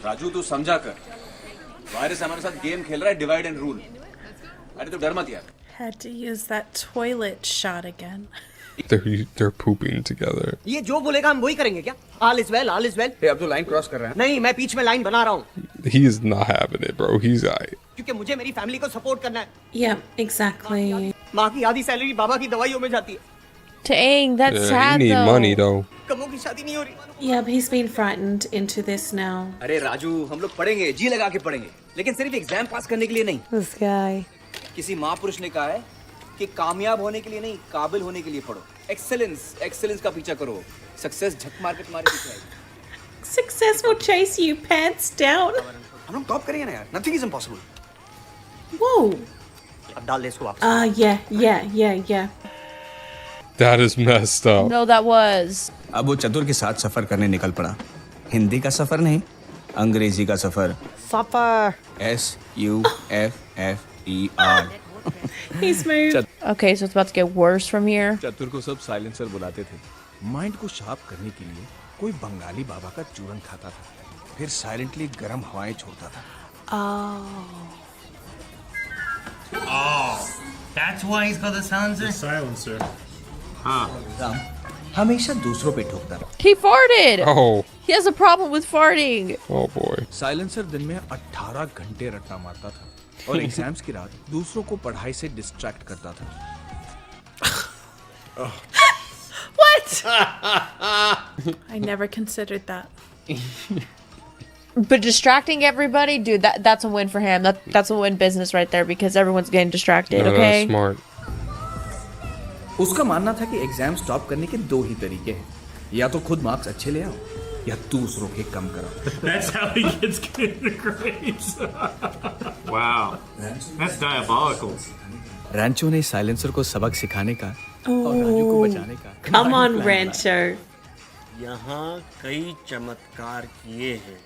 राजू तू समझा कर, वायरस हमारे साथ गेम खेल रहा है, डिवाइड एंड रूल। अरे तो डर मत यार। Had to use that toilet shot again. They're pooping together. ये जो बोलेगा हम वही करेंगे क्या? All is well, all is well. अब तो लाइन क्रॉस कर रहा है। नहीं, मैं बीच में लाइन बना रहा हूँ। He is not having it, bro. He's alright. क्योंकि मुझे मेरी फैमिली को सपोर्ट करना है। Yeah, exactly. माँ की आधी सैलरी बाबा की दवाइयों में जाती है। Dang, that's Yeah, sad he need though. money though. कमों की शादी नहीं हो रही। Yeah, but he's been frightened into this now. अरे राजू, हम लोग पढ़ेंगे, जी लगा के पढ़ेंगे, लेकिन सिर्फ एग्जाम पास करने के लिए नहीं। This guy. किसी महापुरुष ने कहा है कि कामयाब होने के लिए नहीं, काबिल होने के लिए पढ़ो। एक्सेलेंस का पीछा करो। सक्सेस झक मार के तुम्हारे पीछे आएगी। Success will chase you pants down. हम लोग टॉप करेंगे ना यार। Nothing is impossible. Whoa. अब डाल दे इसको वापस। Yeah. That is messed up. No, that was. अब वो चतुर के साथ सफर करने निकल पड़ा। हिंदी का सफर नहीं, अंग्रेजी का सफर। सफर। SUFFER। He's moved. Okay, so it's about to get worse from here. चतुर को सब साइलेंसर बुलाते थे। माइंड को शार्प करने के लिए कोई बंगाली बाबा का चूरन खाता था, फिर साइलेंटली गर्म हवाएं छोड़ता था। That's why he's called the silencer? Silencer. Ram हमेशा दूसरों पे ठोकता रहा। He farted. Oh, He has a problem with farting. oh boy. Silencer दिन में 18 घंटे रट्टा मारता था और एग्जाम्स की रात दूसरों को पढ़ाई से डिस्ट्रैक्ट करता था। What? I never considered that. But distracting everybody, dude, that's a win for him. That's a win business right there because everyone's getting distracted, No, okay? that's smart. उसका मानना था कि एग्जाम स्टॉप करने के दो ही तरीके हैं, या तो खुद मार्क्स अच्छे ले आओ या दूसरों के कम कराओ। That's how he gets good grades. Wow. That's diabolical. रैंचो ने साइलेंसर को सबक सिखाने का और राजू को बचाने का। Come on, Rancho. यहाँ कई चमत्कार किए हैं।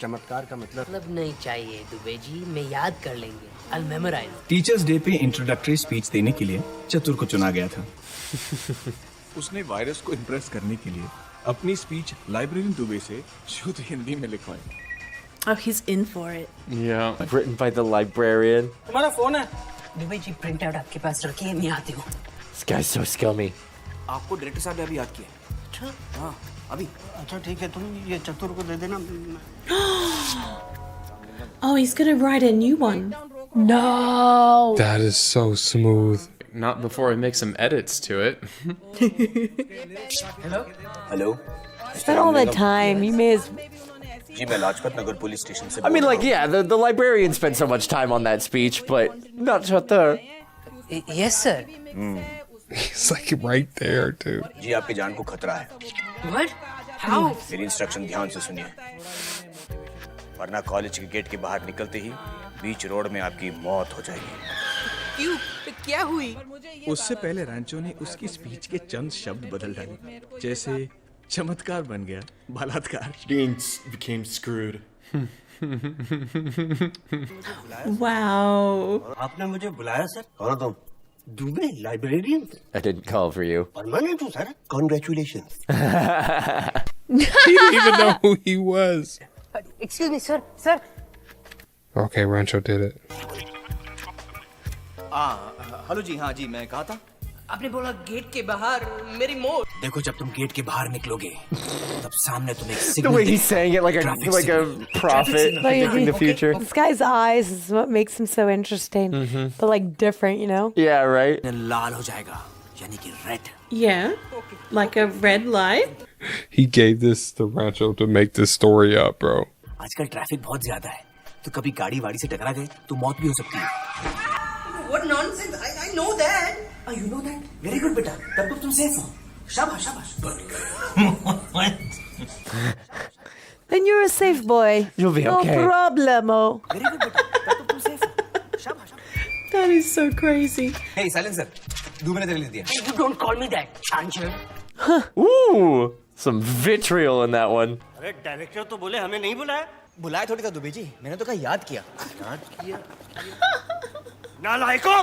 चमत्कार का मतलब नहीं चाहिए दुबे जी, मैं याद कर लेंगे। I'll memorize. टीचर्स डे पे इंट्रोडक्टरी स्पीच देने के लिए चतुर को चुना गया था। उसने वायरस को इम्प्रेस करने के लिए अपनी स्पीच लाइब्रेरियन दुबे से शुद्ध हिंदी में लिखवाई। Oh, he's in for it. Yeah, written by the librarian. तुम्हारा फोन है? दुबे जी प्रिंट आउट आपके पास रखिए, मैं आती हूँ। This guy's so scummy. आपको डायरेक्टर साहब ने अभी याद किया। अच्छा। हाँ, अभी। अच्छा ठीक है, तुम ये चतुर को दे देना। Oh, he's gonna write a new one. No. That is so smooth. Not before I make some edits to it. Hello. Spent all that time. You may as. जी मैं लाजपत नगर पुलिस स्टेशन से। I mean, like, yeah, the librarian spent so much time on that speech, but not Chatur. Yes sir. He's like right there, dude. जी आपकी जान को खतरा है। What? How? मेरी instruction ध्यान से सुनिए, वरना कॉलेज के गेट के बाहर निकलते ही बीच रोड में आपकी मौत हो जाएगी। क्यों? क्या हुई? उससे पहले रैंचो ने उसकी स्पीच के चंद शब्द बदल डाले, जैसे चमत्कार बन गया बलात्कार। Beans became screwed. Wow. आपने मुझे बुलाया सर? कौन तुम? Dubey librarian? I didn't call for you. Permanent हूँ sir. Congratulations. He didn't even know who he was. Excuse me sir, sir. Okay, Rancho did it. Hello ji, हाँ जी, मैं कहा था। आपने बोला गेट के बाहर मेरी मौत। देखो जब तुम गेट के बाहर निकलोगे, तब सामने तुम एक The signal way he's saying it like a prophet predicting the future. This guy's eyes is what makes him so interesting. But like different, you know? Yeah, right? लाल हो जाएगा, यानी कि red. Yeah. Like a red light. He gave this to Rancho to make this story up, bro. आजकल traffic बहुत ज्यादा है, तो कभी गाड़ी वाड़ी से टकरा गए तो मौत भी हो सकती है। What nonsense? I know that. Oh, you know that? Very good बेटा, तब तो तुम सेफ हो। शाबाश शाबाश। Then you're a safe boy. You'll be okay. No problemo. Very good बेटा, तब तो तुम सेफ हो। शाबाश। That is so crazy. Hey silencer, Dubey ने तेरे लिए दिया। You don't call me that, Chancellor. Ooh, some vitriol in that one. अरे डायरेक्टर तो बोले हमें नहीं बुलाया। बुलाया थोड़ी था दुबे जी, मैंने तो कहा याद किया। याद किया। नालायकों!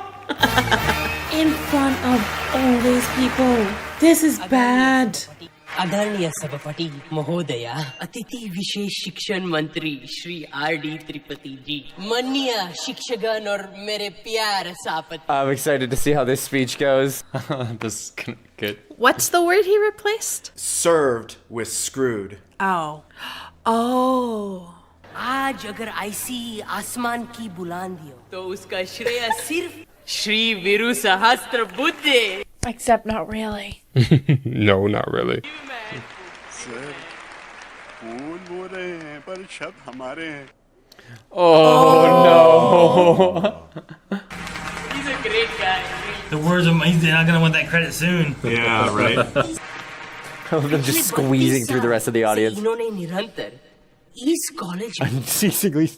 In front of all these people. This is bad. आदरणीय सभापति महोदया, अतिथि विशेष शिक्षण मंत्री श्री R.D. त्रिपाठी जी, माननीय शिक्षकगण और मेरे प्यारे सभापति। I'm excited to see how this speech goes. This is gonna be good. What's the word he replaced? Served with screwed. Oh. Oh. आज अगर ऐसी आसमान की बुलंदी हो तो उसका श्रेय सिर्फ Shri Veeru Sahasrabuddhe. Except not really. No, not really. Oh no. He's a great guy. The words of they're not gonna want that credit soon. Yeah, right. I love them just squeezing through the rest of the audience. इन्होंने निरंतर इस college में Unceasingly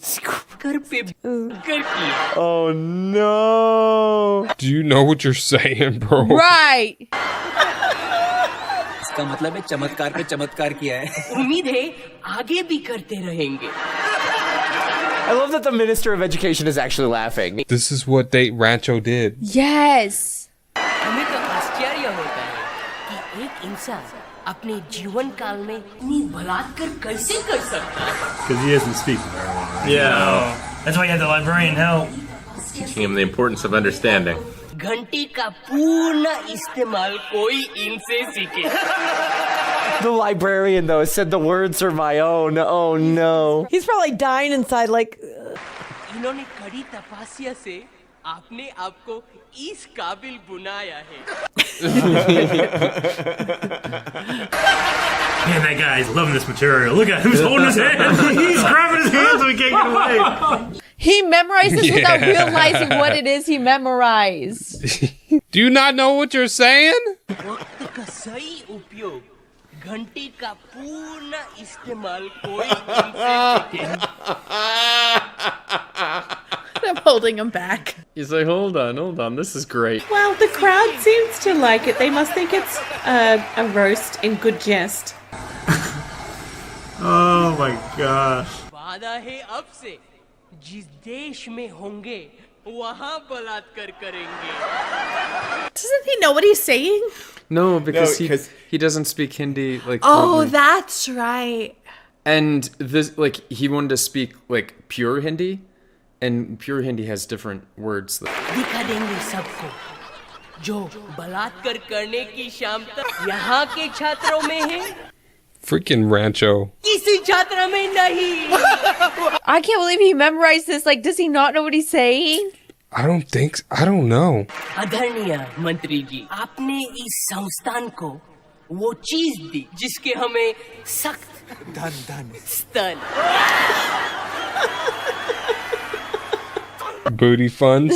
कर पे कर किया। Oh no. Do you know what you're saying, bro? Right. इसका मतलब है चमत्कार पे चमत्कार किया है। उम्मीद है आगे भी करते रहेंगे। I love that the Minister of Education is actually laughing. This is what Rancho did. Yes. हमें तो आश्चर्य होता है कि एक इंसान अपने जीवन काल में इतनी बलात्कार कैसे कर सकता है? Because he isn't speaking very well. Yeah. That's why you have the librarian help. Teaching him the importance of understanding. घंटी का पूर्ण इस्तेमाल कोई इनसे सीखे। The librarian, though, said the words are my own. Oh no. He's probably dying inside, like. इन्होंने कड़ी तपस्या से आपने आपको इस काबिल बनाया है। Man, that guy is loving this material. Look at him, he's holding his hand. He's grabbing his hand so he can't get away. He memorized this without realizing what it is he memorized. Do you not know what you're saying? वक्त का सही उपयोग, घंटी का पूर्ण इस्तेमाल कोई इनसे सीखे। I'm holding him back. He's like, hold on, this is great. Well, the crowd seems to like it. They must think it's a roast in good jest. Oh my gosh. वादा है अब से जिस देश में होंगे वहाँ बलात्कार करेंगे। Doesn't he know what he's saying? No, because he doesn't speak Hindi like Oh, fluently. that's right. And this he wanted to speak like pure Hindi, and pure Hindi has different words. दिखा देंगे सबको जो बलात्कार करने की क्षमता यहाँ के छात्रों में है, Freaking Rancho. किसी छात्र में नहीं। I can't believe he memorized this. Like, does he not know what he's saying? I don't know. आदरणीय मंत्री जी, आपने इस संस्थान को वो चीज दी जिसके हमें सख्त धन स्तन Booty funds.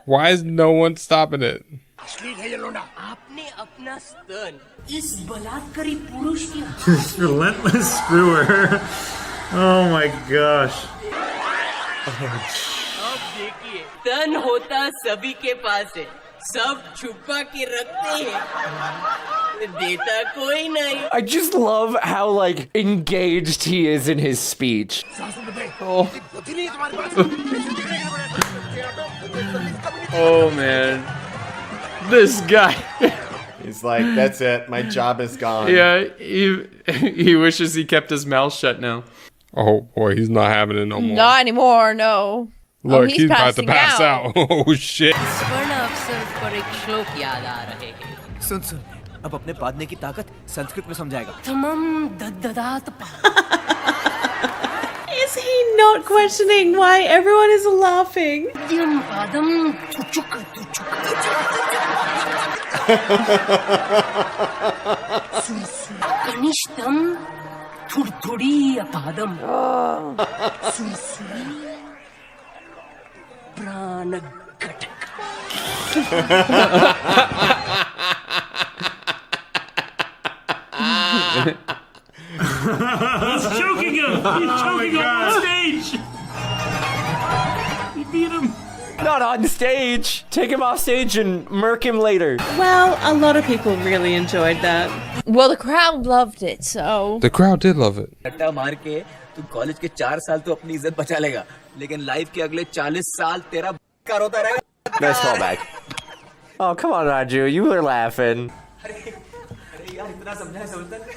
Why is no one stopping it? आपने अपना स्तन इस बलात्कारी पुरुष की This relentless screwer. Oh my gosh. अब देखिए, स्तन होता सभी के पास है, सब छुपा के रखते हैं, देता कोई नहीं। I just love how engaged he is in his speech. Oh man, this guy. He's like, that's it. My job is gone. Yeah, he wishes he kept his mouth shut now. Oh boy, he's not having it no more. Not anymore, no. Look, he's he's about to passing pass out. Oh shit. स्वर्ण अवसर पर एक श्लोक याद आ रहे हैं। सुन अब अपने बांधने की ताकत संस्कृत में समझाएगा। तमम दददात Is he not questioning why everyone is laughing? पादम पादम तुचुक कनिष्ठम थुड़थुड़ी अपादम प्राण He's choking him! He's choking him on stage! He beat him! Not on stage! Take him off stage and murk him later. Well, a lot of people really enjoyed that. Well, the crowd loved it, so. The crowd did love it. रट्टा मार के तू college के 4 साल तो अपनी इज्जत बचा लेगा, लेकिन लाइफ के अगले 40 साल तेरा बेकार होता रहेगा। Nice callback. Oh, come on, Raju. You were laughing. यार इतना समझाया सुल्तान ने।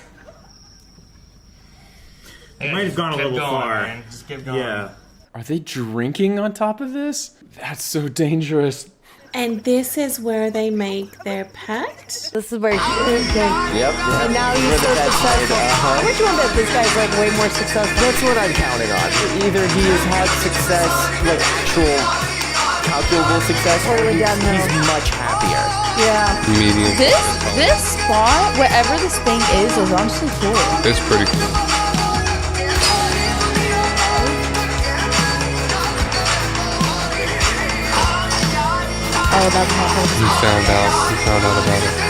It might have gone a Keep little going, far. man. Just keep going. Yeah. Are they drinking on top of this? That's so dangerous. And this is where they make their pact. This is where he Yep. And now he's so successful. Which one that this guy's like way more successful? That's what I'm counting on. Either he has had success, like actual calculable success, or he's much happier. Yeah. Medium. This spot, wherever this thing is honestly cool. It's pretty cool. Oh, that's not He found out about it.